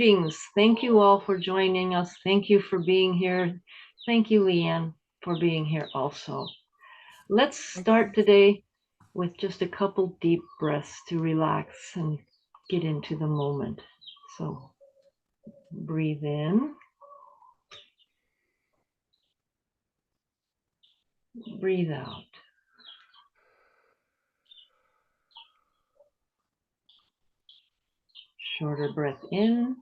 Greetings. Thank you all for joining us. Thank you for being here. Thank you, Leanne, for being here also. Let's start today with just a couple deep breaths to relax and get into the moment. So breathe in, breathe out. Shorter breath in,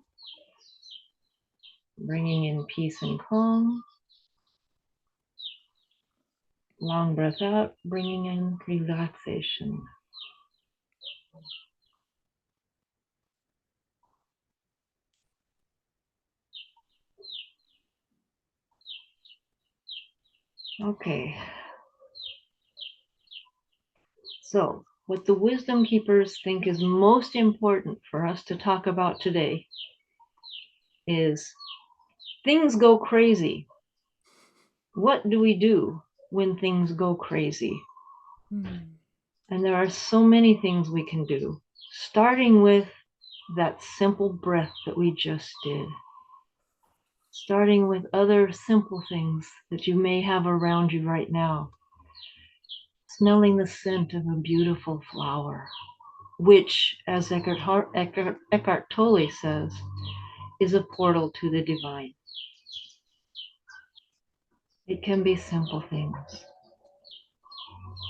bringing in peace and calm. Long breath out, bringing in relaxation. Okay. So, what the wisdom keepers think is most important for us to talk about today is things go crazy. What do we do when things go crazy? And there are so many things we can do, starting with that simple breath that we just did, starting with other simple things that you may have around you right now, smelling the scent of a beautiful flower, which, as Eckhart Tolle says, is a portal to the divine. It can be simple things,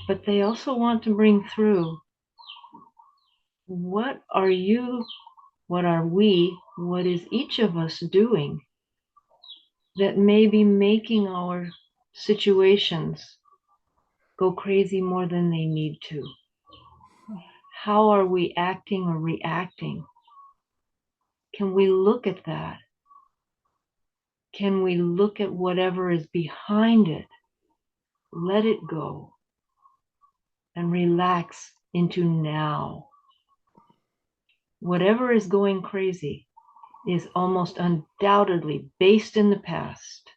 but they also want to bring through what are you, what are we, what is each of us doing that may be making our situations go crazy more than they need to? How are we acting or reacting? Can we look at that? Can we look at whatever is behind it, let it go, and relax into now? Whatever is going crazy is almost undoubtedly based in the past,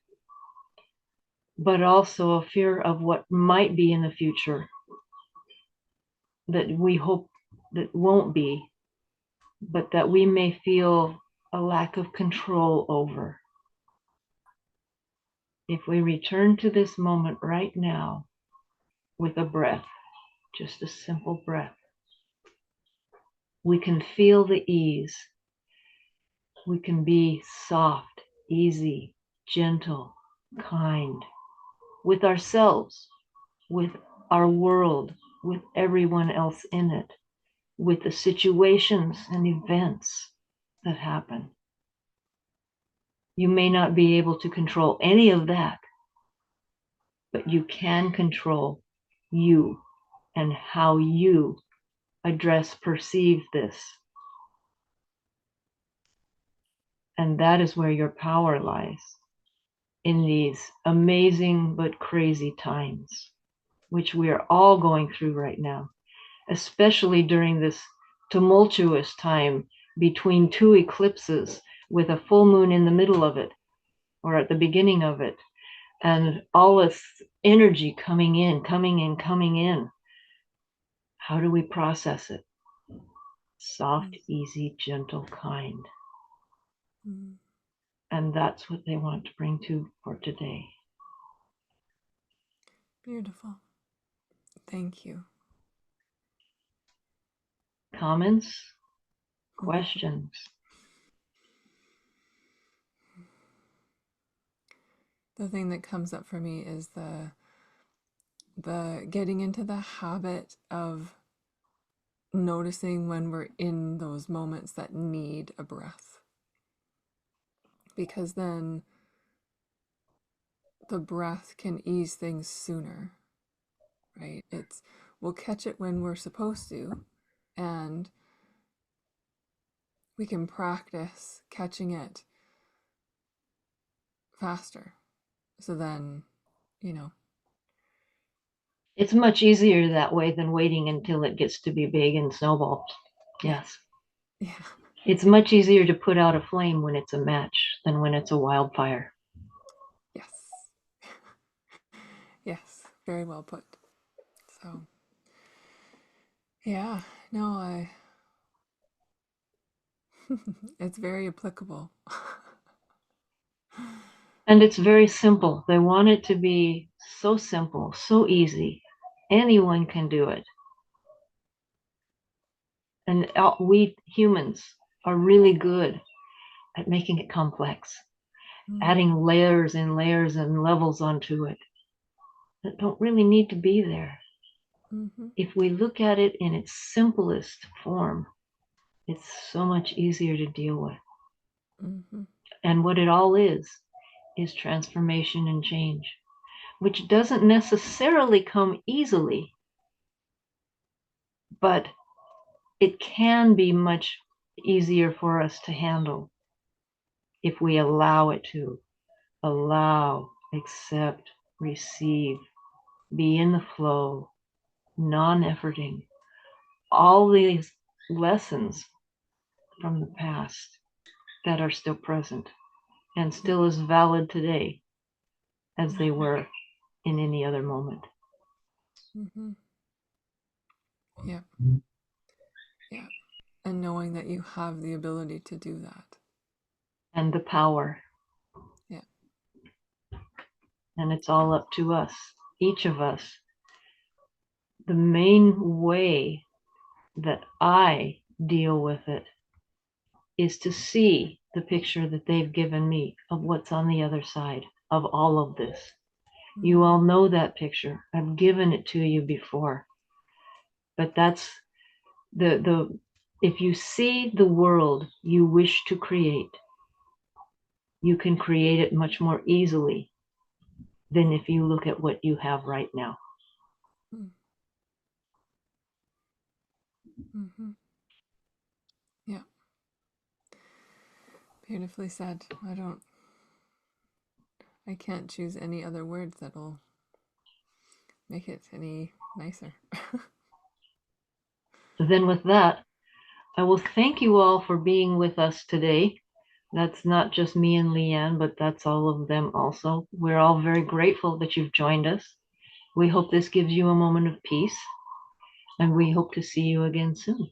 but also a fear of what might be in the future that we hope that won't be, but that we may feel a lack of control over. If we return to this moment right now with a breath, just a simple breath, we can feel the ease. We can be soft, easy, gentle, kind with ourselves, with our world, with everyone else in it, with the situations and events that happen. You may not be able to control any of that, but you can control you and how you perceive this. And that is where your power lies in these amazing but crazy times, which we are all going through right now, especially during this tumultuous time between two eclipses with a full moon in the middle of it or at the beginning of it, and all this energy coming in, coming in, coming in. How do we process it? Soft, easy, gentle, kind. And that's what they want to bring to for today. Beautiful. Thank you. Comments? Questions? The thing that comes up for me is the getting into the habit of noticing when we're in those moments that need a breath. Because then the breath can ease things sooner, right? We'll catch it when we're supposed to, and we can practice catching it faster. So then, It's much easier that way than waiting until it gets to be big and snowballs. Yes. Yeah. It's much easier to put out a flame when it's a match than when it's a wildfire. Yes. Yes. Very well put. So, yeah. No, It's very applicable. And it's very simple. They want it to be so simple, so easy. Anyone can do it. And we humans are really good at making it complex, adding Mm, layers and layers and levels onto it that don't really need to be there. mm-hmm, If we look at it in its simplest form, it's so much easier to deal with. mm-hmm, And what it all is transformation and change, which doesn't necessarily come easily, but it can be much easier for us to handle if we allow it to. Allow, accept, receive, be in the flow, non efforting. All these lessons from the past that are still present and yeah, still as valid today as they mm-hmm, were in any other moment. mm-hmm, yeah, yeah. And knowing that you have the ability to do that. And the power. Yeah, And it's yeah, all up to us, each of us. The main way that I deal with it is to see the picture that they've given me of what's on the other side of all of this. You mm-hmm, all know that picture. I've given it to you before. But that's the if you see the world you wish to create, you can create it much more easily than if you look at what you have right now. mm-hmm, yeah. Beautifully said. I can't choose any other words that'll make it any nicer. So then with that, I will thank you all for being with us today. That's not just me and Leanne, but that's all of them also. We're all very grateful that you've joined us. We hope this gives you a moment of peace, and we hope to see you again soon.